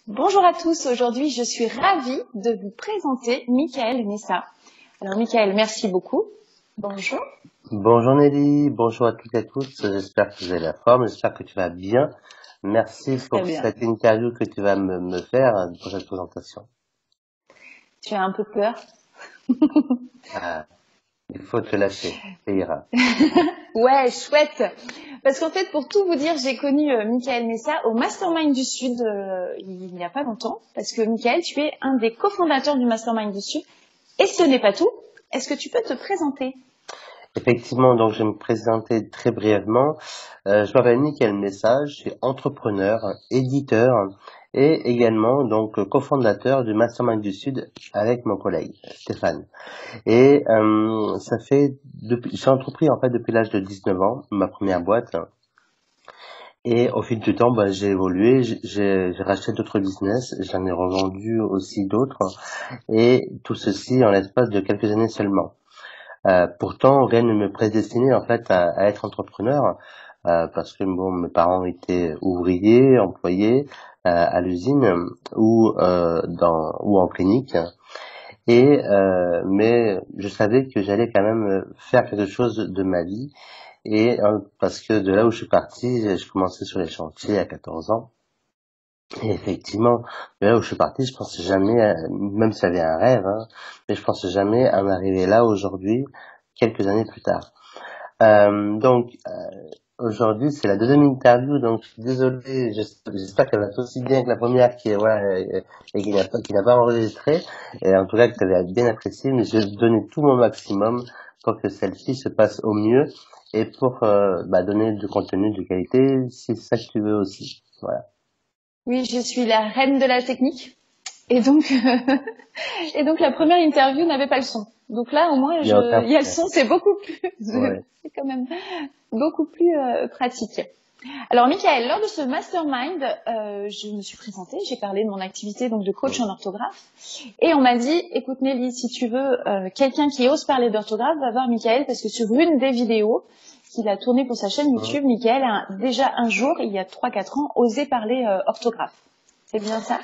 Bonjour à tous, aujourd'hui je suis ravie de vous présenter Michael Messa. Alors Michael, merci beaucoup. Bonjour. Bonjour Nelly, bonjour à toutes et à tous, j'espère que vous avez la forme, j'espère que tu vas bien. Merci pour cette interview que tu vas me faire pour cette présentation. Tu as un peu peur? Il faut te lâcher, ça ira. Ouais, chouette. Parce qu'en fait, pour tout vous dire, j'ai connu Michael Messa au Mastermind du Sud il n'y a pas longtemps. Parce que Michael, tu es un des cofondateurs du Mastermind du Sud. Et ce n'est pas tout. Est-ce que tu peux te présenter? Effectivement, donc je vais me présenter très brièvement. Je m'appelle Michael Messa, je suis entrepreneur, éditeur et également donc cofondateur du Mastermind du Sud avec mon collègue Stéphane. Et ça fait j'ai entrepris en fait depuis l'âge de 19 ans, ma première boîte. Et au fil du temps, j'ai évolué, j'ai racheté d'autres business, j'en ai revendu aussi d'autres, et tout ceci en l'espace de quelques années seulement. Pourtant, rien ne me prédestinait en fait à être entrepreneur, parce que bon, mes parents étaient ouvriers, employés à l'usine ou en clinique. Mais je savais que j'allais quand même faire quelque chose de ma vie. Et parce que de là où je suis parti, je commençais sur les chantiers à 14 ans. Et effectivement, de là où je suis parti, je pensais jamais, même si j'avais un rêve, mais je pensais jamais à m'arriver là aujourd'hui, quelques années plus tard. Aujourd'hui, c'est la deuxième interview, donc je suis désolé, j'espère qu'elle va être aussi bien que la première qui est, voilà, et qui n'a pas enregistré. Et en tout cas, que tu avais bien apprécié, mais je vais donner tout mon maximum pour que celle-ci se passe au mieux et pour donner du contenu de qualité, si c'est ça que tu veux aussi. Voilà. Oui, je suis la reine de la technique. Et donc, la première interview n'avait pas le son. Donc là, au moins, il y a le son, c'est beaucoup plus, c'est quand même beaucoup plus pratique. Alors, Michael, lors de ce mastermind, je me suis présentée, j'ai parlé de mon activité donc de coach en orthographe, et on m'a dit, écoute Nelly, si tu veux quelqu'un qui ose parler d'orthographe, va voir Michael, parce que sur une des vidéos qu'il a tournées pour sa chaîne YouTube, Michael a déjà un jour, il y a 3-4 ans, osé parler orthographe. C'est bien ça?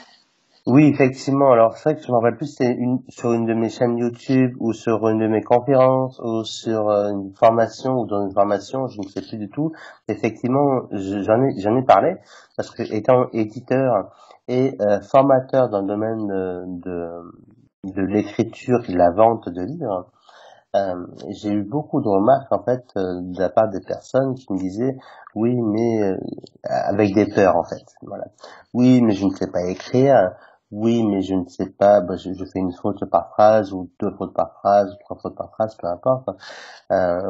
Oui, effectivement. Alors, c'est vrai que je me rappelle plus, c'est sur une de mes chaînes YouTube ou sur une de mes conférences ou sur une formation ou dans une formation, je ne sais plus du tout. Effectivement, j'en ai parlé parce que étant éditeur et formateur dans le domaine de l'écriture et de la vente de livres, j'ai eu beaucoup de remarques en fait de la part des personnes qui me disaient oui, mais avec des peurs en fait. Voilà. Oui, mais je ne sais pas écrire. Oui, mais je ne sais pas, je fais une faute par phrase ou deux fautes par phrase, ou trois fautes par phrase, peu importe.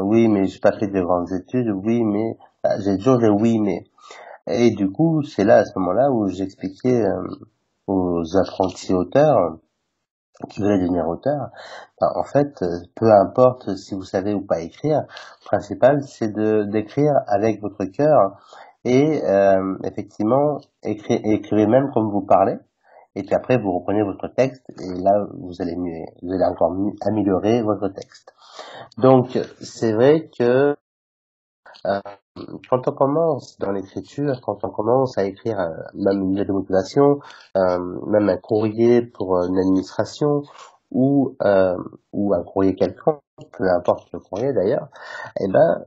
Oui, mais j'ai pas fait de grandes études. Oui, mais j'ai toujours des oui, mais. Et du coup, c'est là à ce moment-là où j'expliquais aux apprentis auteurs qui veulent devenir auteur, en fait, peu importe si vous savez ou pas écrire, le principal c'est d'écrire avec votre cœur et effectivement écrivez même comme vous parlez. Et puis après, vous reprenez votre texte et là, vous allez encore mieux améliorer votre texte. Donc, c'est vrai que euh, quand on commence dans l'écriture, quand on commence à écrire même une lettre de motivation, même un courrier pour une administration ou un courrier quelconque, peu importe le courrier d'ailleurs, eh ben,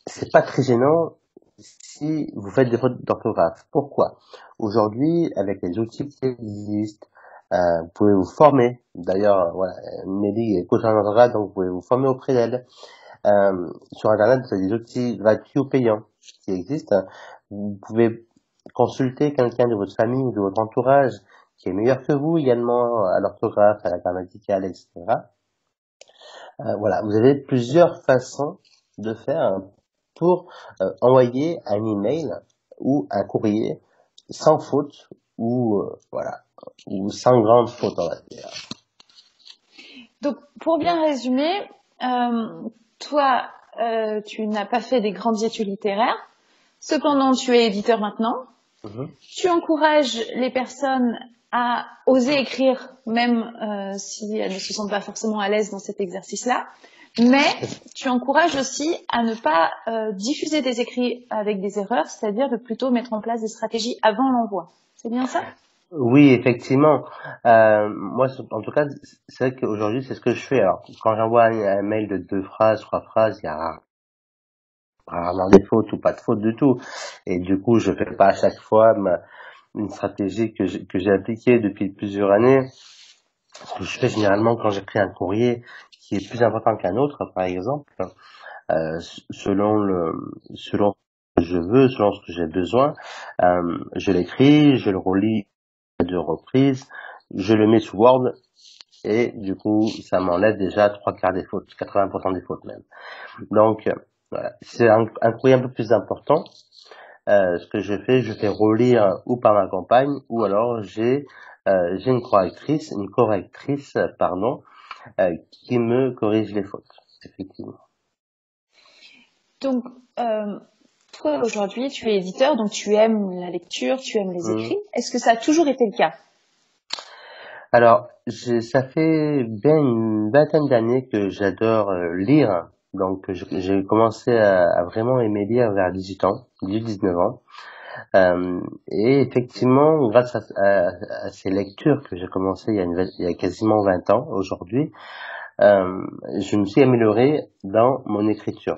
c'est pas très gênant si vous faites des fautes d'orthographe. Pourquoi? Aujourd'hui, avec les outils qui existent, vous pouvez vous former. D'ailleurs, voilà, Nelly est coach en orthographe, donc vous pouvez vous former auprès d'elle. Sur Internet, vous avez des outils gratuits ou payants qui existent. Vous pouvez consulter quelqu'un de votre famille ou de votre entourage qui est meilleur que vous également à l'orthographe, à la grammaticale, etc. Voilà, vous avez plusieurs façons de faire pour envoyer un email ou un courrier sans faute ou voilà, ou sans grande faute, on va dire. Donc, pour bien résumer, toi, tu n'as pas fait des grandes études littéraires. Cependant, tu es éditeur maintenant. Tu encourages les personnes à oser écrire, même si elles ne se sentent pas forcément à l'aise dans cet exercice-là. Mais tu encourages aussi à ne pas diffuser des écrits avec des erreurs, c'est-à-dire de plutôt mettre en place des stratégies avant l'envoi. C'est bien ça? Oui, effectivement. Moi, en tout cas, c'est vrai qu'aujourd'hui, c'est ce que je fais. Alors, quand j'envoie un mail de 2 phrases, 3 phrases, il y a rarement des fautes ou pas de fautes du tout. Et du coup, je fais pas à chaque fois une stratégie que j'ai appliquée depuis plusieurs années. Ce que je fais généralement quand j'écris un courrier qui est plus important qu'un autre, par exemple, selon ce que je veux, selon ce que j'ai besoin, je l'écris, je le relis à 2 reprises, je le mets sous Word et du coup, ça m'enlève déjà 3/4 des fautes, 80% des fautes même. Donc, voilà. C'est un courrier un peu plus important. Ce que je fais relire ou par ma compagne ou alors j'ai une correctrice, pardon, qui me corrige les fautes, effectivement. Donc, toi, aujourd'hui, tu es éditeur, donc tu aimes la lecture, tu aimes les écrits. Est-ce que ça a toujours été le cas? Alors, ça fait bien une vingtaine d'années que j'adore lire. Donc, j'ai commencé à vraiment aimer lire vers 18 ans, 18-19 ans. Et effectivement, grâce à ces lectures que j'ai commencé il y a quasiment 20 ans aujourd'hui, je me suis amélioré dans mon écriture.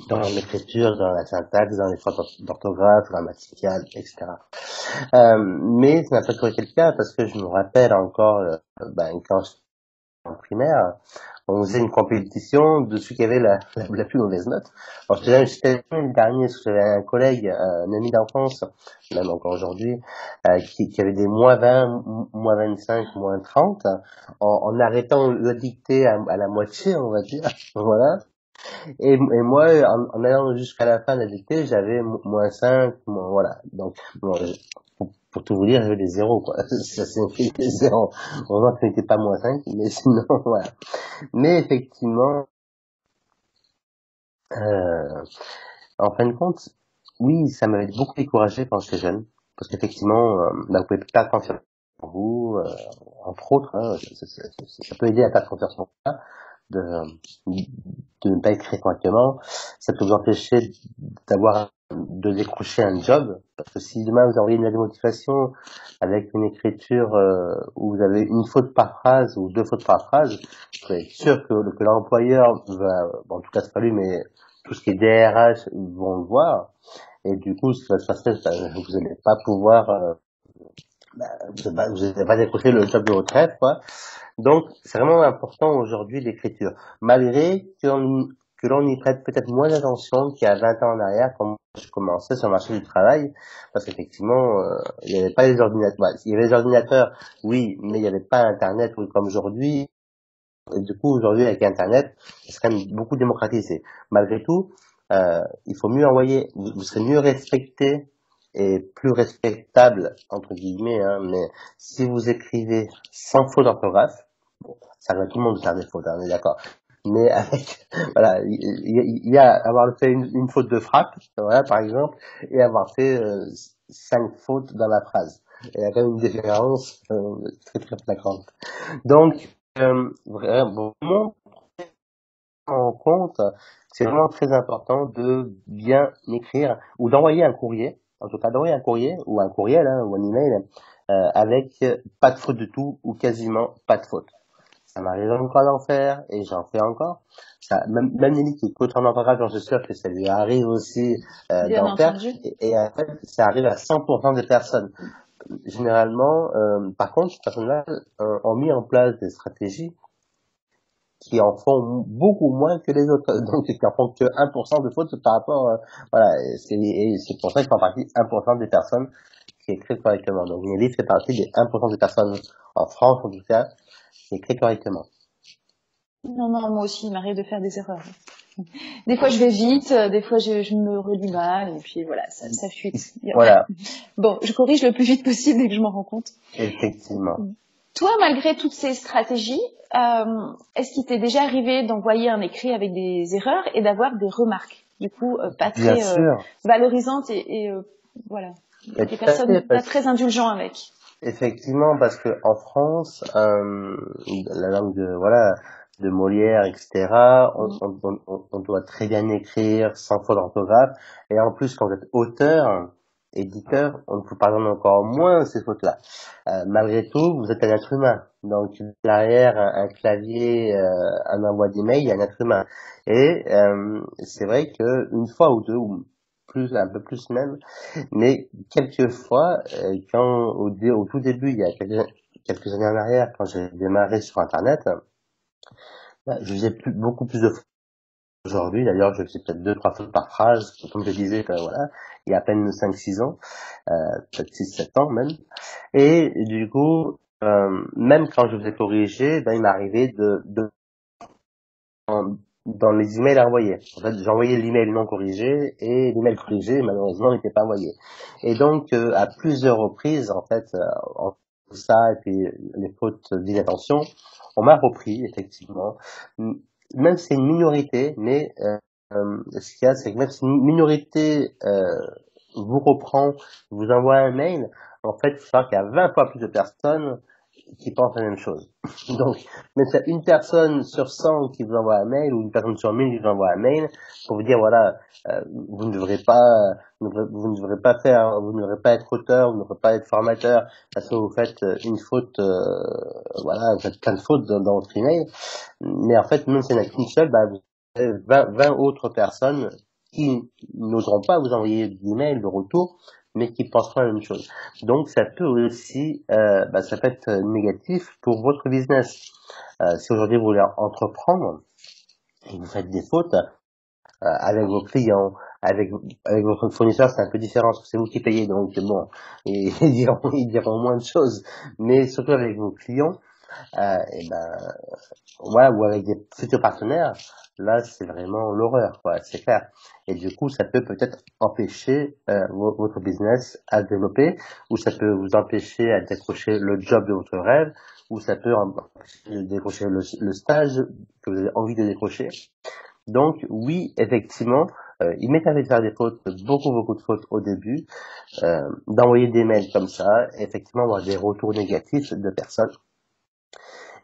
Dans l'écriture, dans la syntaxe, dans les fautes d'orthographe, grammaticales, etc. Mais ça n'a pas toujours été le cas parce que je me rappelle encore, quand j'étais en primaire, on faisait une compétition de celui qui avait la plus mauvaise note. Alors, j'étais le dernier, parce que j'avais un collègue, un ami d'enfance, même encore aujourd'hui, qui avait des -20, -25, -30, en arrêtant la dictée à la moitié, on va dire. Voilà. Et moi, en allant jusqu'à la fin de la dictée, j'avais -5, voilà. Donc, bon, pour tout vous dire, j'avais des zéros, quoi. Ça signifie des zéros. Heureusement que ce n'était pas -5, mais sinon, voilà. Mais effectivement, euh, en fin de compte, oui, ça m'avait beaucoup découragé quand j'étais jeune. Parce qu'effectivement, vous pouvez pas confiance en vous, entre autres, hein, ça peut aider à perdre confiance en soi, de, de ne pas écrire correctement. Ça peut vous empêcher de décrocher un job. Parce que si demain vous envoyez une lettre de motivation avec une écriture où vous avez une faute par phrase ou 2 fautes par phrase, vous pouvez être sûr que l'employeur va, bon, en tout cas c'est pas lui, mais tout ce qui est DRH vont le voir. Et du coup, ce qui va se passer, vous n'allez pas pouvoir, vous n'allez pas décrocher le job de votre rêve, quoi. Donc, c'est vraiment important aujourd'hui l'écriture, malgré que l'on y prête peut-être moins attention qu'il y a 20 ans en arrière, quand je commençais sur le marché du travail, parce qu'effectivement, il n'y avait pas les ordinateurs. Bah, il y avait les ordinateurs, oui, mais il n'y avait pas Internet, oui, comme aujourd'hui. Et du coup, aujourd'hui, avec Internet, c'est quand même beaucoup démocratisé. Malgré tout, il faut mieux envoyer, vous serez mieux respecté et plus respectable, entre guillemets, hein, mais si vous écrivez sans faute d'orthographe, bon, ça arrive à tout le monde de faire des fautes, hein, on est d'accord. Mais avec, voilà, il y a avoir fait une faute de frappe, voilà, par exemple, et avoir fait 5 fautes dans la phrase. Il y a quand même une différence très très flagrante. Donc, vraiment en compte, c'est vraiment très important de bien écrire ou d'envoyer un courrier, en tout cas d'envoyer un courrier ou un courriel, hein, ou un email avec pas de faute du tout ou quasiment pas de faute. Ça m'arrive encore d'en faire et j'en fais encore. Même Nelly qui écoute en orthographe, j'en suis sûr que ça lui arrive aussi Bien d'en faire. entendu. Et en fait, ça arrive à 100% des personnes. Généralement, par contre, ces personnes-là ont mis en place des stratégies qui en font beaucoup moins que les autres. Donc, qui en font que 1% de fautes par rapport, voilà, et c'est pour ça qu'ils font partie 1% des personnes qui écrivent correctement. Donc, Nelly fait partie des 1% des personnes, en France en tout cas, qui écrivent correctement. Non, non, moi aussi, il m'arrive de faire des erreurs. Des fois, je vais vite, des fois, je me relis mal, et puis voilà, ça fuite. Voilà, Bon, je corrige le plus vite possible dès que je m'en rends compte. effectivement. Toi, malgré toutes ces stratégies, est-ce qu'il t'est déjà arrivé d'envoyer un écrit avec des erreurs et d'avoir des remarques, du coup, pas Bien très sûr. valorisantes et voilà, Et des tout à personnes fait, pas très indulgents avec? effectivement, parce que en France, la langue de Molière, etc., on doit très bien écrire sans faute d'orthographe. Et en plus, quand vous êtes auteur, éditeur, on vous pardonne encore moins ces fautes-là. Malgré tout, vous êtes un être humain. Donc derrière un clavier, un envoi d'email, il y a un être humain. Et c'est vrai que une fois ou deux, ou plus, un peu plus même, mais quelquefois, quand au tout début, il y a quelques années en arrière, quand j'ai démarré sur Internet, je faisais beaucoup plus de fautes. Aujourd'hui, d'ailleurs, je fais peut-être 2-3 fautes par phrase, comme je disais, voilà, il y a à peine 5-6 ans, peut-être 6-7 ans même. Et du coup, même quand je faisais corriger, il m'arrivait dans les emails envoyés. En fait, j'envoyais l'email non corrigé et l'email corrigé, malheureusement, n'était pas envoyé. Et donc, à plusieurs reprises, en fait, en tout ça et puis les fautes d'inattention, on m'a repris, effectivement. Même si c'est une minorité, mais ce qu'il y a, c'est que même si une minorité vous reprend, vous envoie un mail, en fait, il faut savoir qu'il y a 20 fois plus de personnes qui pensent la même chose. Donc, même si une personne sur 100 qui vous envoie un mail, ou une personne sur 1000 qui vous envoie un mail, pour vous dire, voilà, vous ne devrez pas, vous ne devrez pas faire, vous ne devrez pas être auteur, vous ne devrez pas être formateur, parce que vous faites une faute, voilà, vous faites plein de fautes dans votre email. Mais en fait, même si il n'y en a qu'une seule, vous avez 20 autres personnes qui n'oseront pas vous envoyer d'email de retour, mais qui penseront la même chose. Donc, ça peut aussi, ça peut être négatif pour votre business. Si aujourd'hui vous voulez entreprendre et vous faites des fautes avec vos clients, avec votre fournisseur, c'est un peu différent parce que c'est vous qui payez, donc bon, et ils diront moins de choses. Mais surtout avec vos clients, ouais, ou avec des futurs partenaires, là c'est vraiment l'horreur, quoi, c'est clair. Et du coup, ça peut-être empêcher votre business à se développer, ou ça peut vous empêcher à décrocher le job de votre rêve, ou ça peut empêcher de décrocher le stage que vous avez envie de décrocher. Donc oui, effectivement, il m'est arrivé de faire des fautes, beaucoup de fautes au début, d'envoyer des mails comme ça, effectivement avoir des retours négatifs de personnes.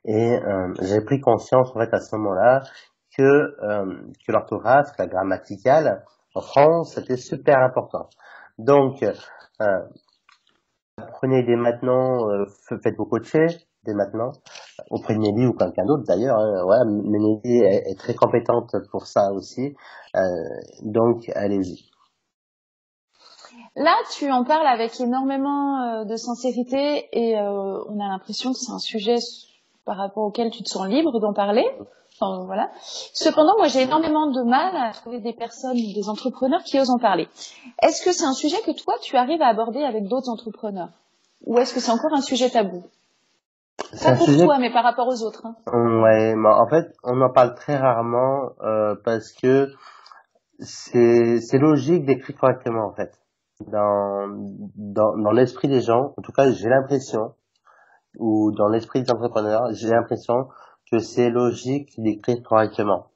Et j'ai pris conscience en fait à ce moment-là que l'orthographe, la grammaticale en France, c'était super important. Donc apprenez dès maintenant, faites vos coachés dès maintenant auprès de Nelly ou quelqu'un d'autre d'ailleurs. Ouais, Nelly est très compétente pour ça aussi. Donc allez-y. Là, tu en parles avec énormément de sincérité et on a l'impression que c'est un sujet par rapport auquel tu te sens libre d'en parler. Enfin, voilà. Cependant, moi, j'ai énormément de mal à trouver des personnes, des entrepreneurs qui osent en parler. Est-ce que c'est un sujet que toi, tu arrives à aborder avec d'autres entrepreneurs? Ou est-ce que c'est encore un sujet tabou? Pas pour toi, mais par rapport aux autres. Hein. Ouais, mais en fait, on en parle très rarement parce que c'est logique d'écrire correctement en fait. Dans l'esprit des gens, en tout cas j'ai l'impression, ou dans l'esprit des entrepreneurs, j'ai l'impression que c'est logique d'écrire correctement.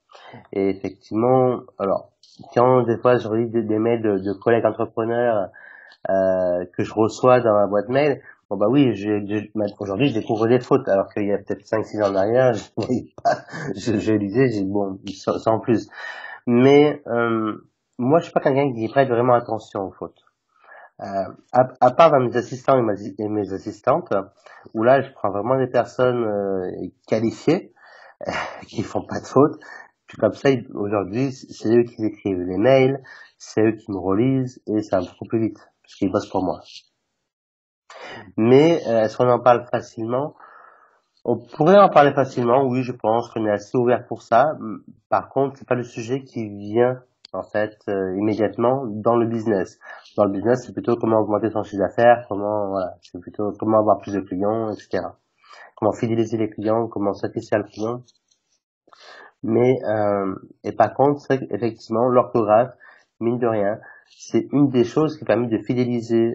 Et effectivement, alors quand des fois je relis des mails de collègues entrepreneurs que je reçois dans ma boîte mail, bon oui, aujourd'hui je découvre des fautes, alors qu'il y a peut-être 5-6 ans en arrière, je voyais pas, je lisais, j'ai bon, sans plus. Mais moi je suis pas quelqu'un qui prête vraiment attention aux fautes. À part dans mes assistants et mes assistantes, où là je prends vraiment des personnes qualifiées qui font pas de fautes. Puis comme ça, aujourd'hui, c'est eux qui écrivent les mails, c'est eux qui me relisent et ça va beaucoup plus vite parce qu'ils bossent pour moi. Mais est-ce qu'on en parle facilement? On pourrait en parler facilement, oui, je pense qu'on est assez ouvert pour ça. Par contre, c'est pas le sujet qui vient en fait immédiatement dans le business. Dans le business, c'est plutôt comment augmenter son chiffre d'affaires, c'est plutôt comment avoir plus de clients, etc. Comment fidéliser les clients, comment satisfaire le client. Mais et par contre, c'est vrai qu'effectivement, l'orthographe, mine de rien, c'est une des choses qui permet de fidéliser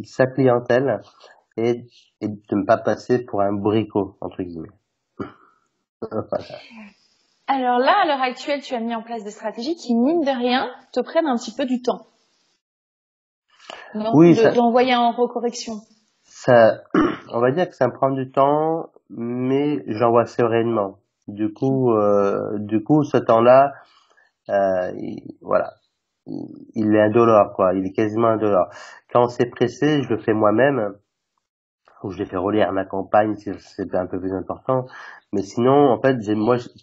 sa clientèle et de ne pas passer pour un bricot, entre guillemets. Voilà. Alors là, à l'heure actuelle, tu as mis en place des stratégies qui, mine de rien, te prennent un petit peu du temps. Non, oui, d'envoyer en recorrection. Ça, on va dire que ça me prend du temps, mais j'envoie sereinement. Du coup, ce temps-là, voilà. il est indolore, quoi. Il est quasiment indolore. Quand c'est pressé, je le fais moi-même, ou je l'ai fait relire à ma compagne si c'était un peu plus important. Mais sinon, en fait,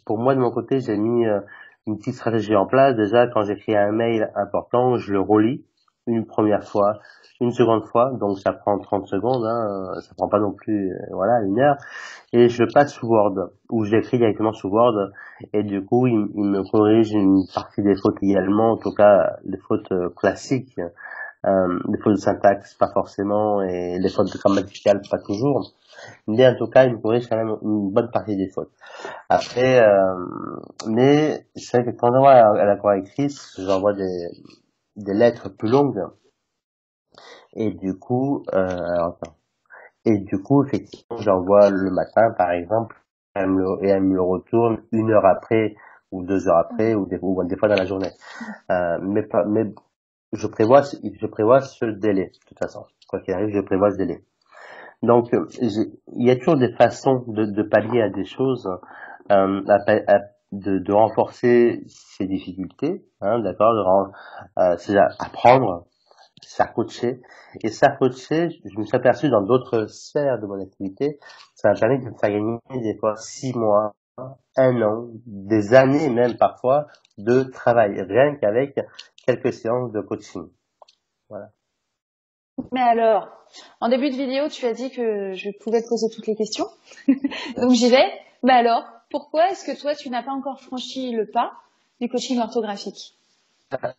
pour moi, de mon côté, j'ai mis une petite stratégie en place. Déjà, quand j'écris un mail important, je le relis une première fois, une seconde fois, donc ça prend 30 secondes, hein, ça prend pas non plus, voilà, une heure. Et je le passe sous Word, ou je l'écris directement sous Word, et du coup, il me corrige une partie des fautes également, en tout cas, les fautes classiques. Des fautes de syntaxe, pas forcément, et des fautes grammaticales, pas toujours. Mais en tout cas, il me corrige quand même une bonne partie des fautes. Après, mais c'est vrai que quand on va à la correctrice, j'envoie des lettres plus longues, et du coup, effectivement, j'envoie le matin, par exemple, et elle me le retourne une heure après, ou 2 heures après, ou des fois dans la journée. Mais je prévois ce délai, de toute façon. Quoi qu'il arrive, je prévois ce délai. Donc, il y a toujours des façons de pallier à des choses, de renforcer ces difficultés, hein, d'accord, c'est apprendre, ça coacher. Et ça coacher, je me suis aperçu dans d'autres sphères de mon activité, ça m'a permis de me faire gagner des fois 6 mois, 1 an, des années même parfois, de travail, rien qu'avec quelques séances de coaching. Voilà. Mais alors, en début de vidéo, tu as dit que je pouvais te poser toutes les questions. Donc j'y vais. Mais alors, pourquoi est-ce que toi, tu n'as pas encore franchi le pas du coaching orthographique?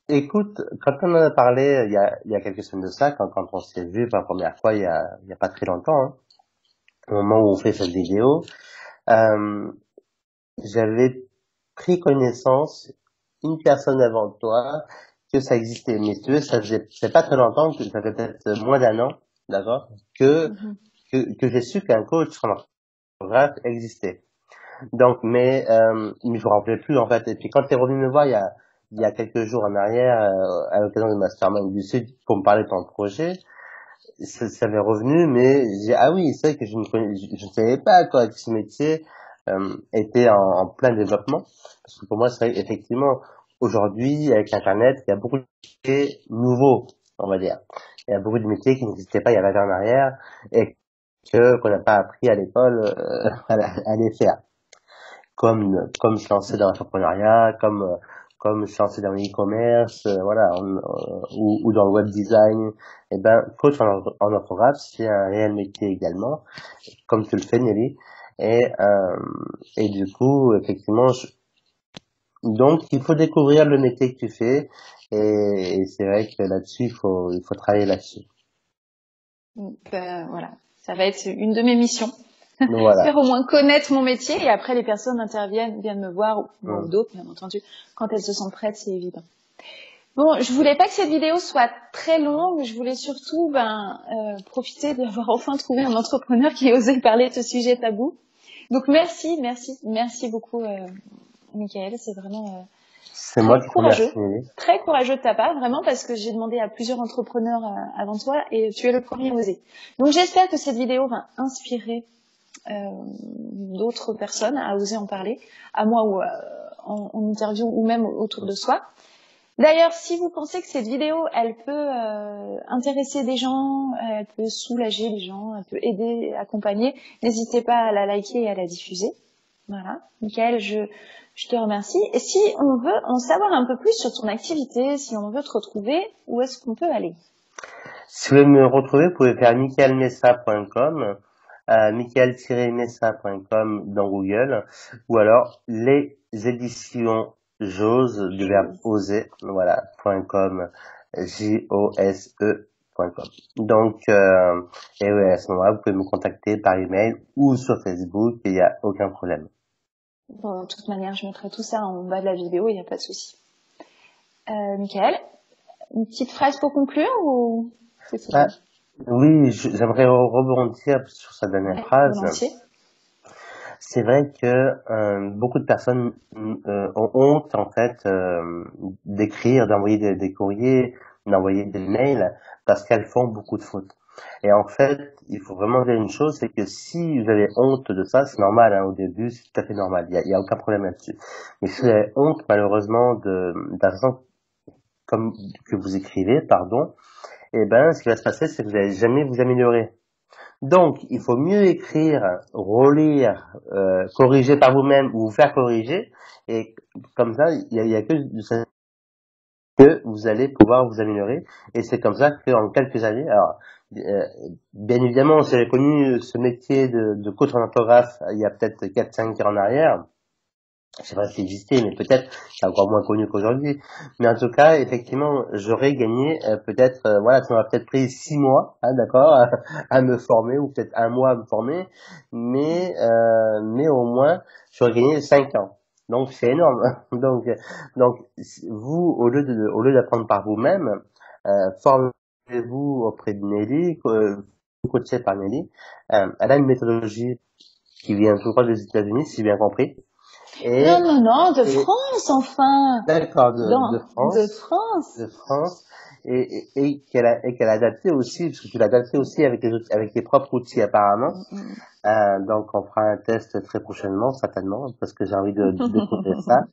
Écoute, quand on en a parlé il y a quelques semaines de ça, quand on s'est vu pour la première fois il y a pas très longtemps, hein, au moment où on fait cette vidéo, euh, j'avais pris connaissance, une personne avant toi, que ça existait. Mais si tu veux, c'est pas très longtemps, que ça fait peut-être moins d'1 an, d'accord, que j'ai su qu'un coach en orthographe existait. Donc, mais je me rappelais plus, en fait. Et puis quand t'es revenu me voir il y a quelques jours en arrière, à l'occasion du Mastermind du Sud, pour me parler de ton projet, ça m'est revenu, mais ah oui, c'est vrai que je ne savais pas, quoi, que ce métier, était en plein développement. Parce que pour moi, c'est vrai, effectivement, aujourd'hui, avec Internet, il y a beaucoup de métiers nouveaux, on va dire. Il y a beaucoup de métiers qui n'existaient pas il y a 20 ans en arrière, et qu'on n'a pas appris à l'école, à les faire. Comme se lancer dans l'entrepreneuriat, comme se lancer dans l'e-commerce, voilà, ou dans le web design. Et ben, coach en orthographe, c'est un réel métier également, comme tu le fais, Nelly. Et du coup, effectivement, donc il faut découvrir le métier que tu fais, et c'est vrai que là-dessus, il faut travailler là-dessus. Ben, voilà, ça va être une de mes missions. Voilà. Faire au moins connaître mon métier, et après les personnes viennent me voir, ou d'autres bien entendu, quand elles se sentent prêtes, c'est évident. Bon, je voulais pas que cette vidéo soit très longue, je voulais surtout profiter d'avoir enfin trouvé un entrepreneur qui osait parler de ce sujet tabou. Donc merci beaucoup Michael, c'est vraiment c'est moi qui courageux, très courageux de ta part, vraiment, parce que j'ai demandé à plusieurs entrepreneurs avant toi et tu es le premier osé. Donc j'espère que cette vidéo va inspirer d'autres personnes à oser en parler, à moi ou en interview ou même autour de soi. D'ailleurs, si vous pensez que cette vidéo, elle peut intéresser des gens, elle peut soulager les gens, elle peut aider, accompagner, n'hésitez pas à la liker et à la diffuser. Voilà. Michael, je te remercie. Et si on veut en savoir un peu plus sur ton activité, si on veut te retrouver, où est-ce qu'on peut aller? Si vous voulez me retrouver, vous pouvez faire michaelmessa.com, michael-messa.com dans Google, ou alors les éditions Jose, du verbe oser, voilà, .com, JOSE.com. Donc, et ouais, à ce moment-là, vous pouvez me contacter par email ou sur Facebook, il n'y a aucun problème. Bon, de toute manière, je mettrai tout ça en bas de la vidéo, il n'y a pas de souci. Michael, une petite phrase pour conclure ou c'est bon? Oui, j'aimerais rebondir sur sa dernière phrase. Volontiers. C'est vrai que beaucoup de personnes ont honte en fait d'écrire, d'envoyer des courriers, d'envoyer des mails parce qu'elles font beaucoup de fautes. Et en fait, il faut vraiment dire une chose, c'est que si vous avez honte de ça, c'est normal, hein, au début, c'est tout à fait normal, il y a aucun problème là-dessus. Mais si vous avez honte, malheureusement, de la façon comme que vous écrivez, pardon, eh ben, ce qui va se passer, c'est que vous n'allez jamais vous améliorer. Donc, il faut mieux écrire, relire, corriger par vous-même ou vous faire corriger, et comme ça, il y a que vous allez pouvoir vous améliorer. Et c'est comme ça qu'en quelques années, alors, bien évidemment, si j'avais connu ce métier de coach en orthographe il y a peut-être 4-5 ans en arrière, je sais pas si existait, mais peut-être c'est encore moins connu qu'aujourd'hui. Mais en tout cas, effectivement, j'aurais gagné peut-être, voilà, ça m'a peut-être pris 6 mois, hein, d'accord, à me former, ou peut-être 1 mois à me former, mais au moins, j'aurais gagné 5 ans. Donc c'est énorme. Donc vous, au lieu d'apprendre par vous-même, formez-vous auprès de Nelly, coaché par Nelly. Elle a une méthodologie qui vient tout droit des États-Unis, si j'ai bien compris. Non, de France, enfin. D'accord, de France. De France. De France. Et qu'elle a adapté aussi, parce que tu l'as adapté aussi avec tes propres outils, apparemment. Donc, on fera un test très prochainement, certainement, parce que j'ai envie de découvrir ça,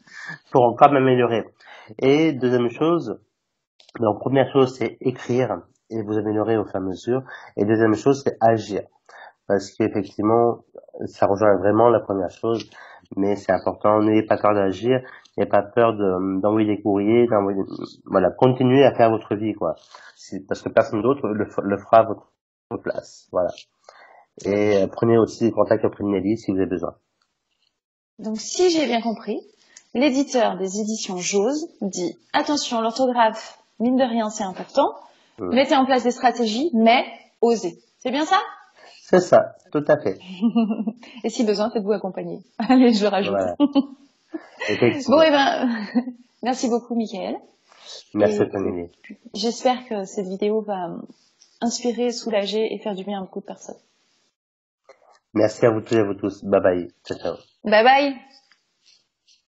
pour encore m'améliorer. Et deuxième chose, donc, première chose, c'est écrire et vous améliorer au fur et à mesure. Et deuxième chose, c'est agir. Parce qu'effectivement, ça rejoint vraiment la première chose, mais c'est important, n'ayez pas peur d'agir, n'ayez pas peur d'envoyer des courriers, voilà, continuez à faire votre vie, quoi. Parce que personne d'autre le fera à votre place, voilà. Et prenez aussi contact auprès de Nelly si vous avez besoin. Donc, si j'ai bien compris, l'éditeur des éditions Jose dit « Attention, l'orthographe, mine de rien, c'est important. Mettez en place des stratégies, mais osez. » C'est bien ça? C'est ça, tout à fait. Et si besoin, faites-vous accompagner. Allez, je le rajoute. Voilà. Bon, et merci beaucoup, Michael. Merci, Nelly. J'espère que cette vidéo va inspirer, soulager et faire du bien à beaucoup de personnes. Merci à vous tous et à vous tous. Bye bye. Ciao, ciao. Bye bye.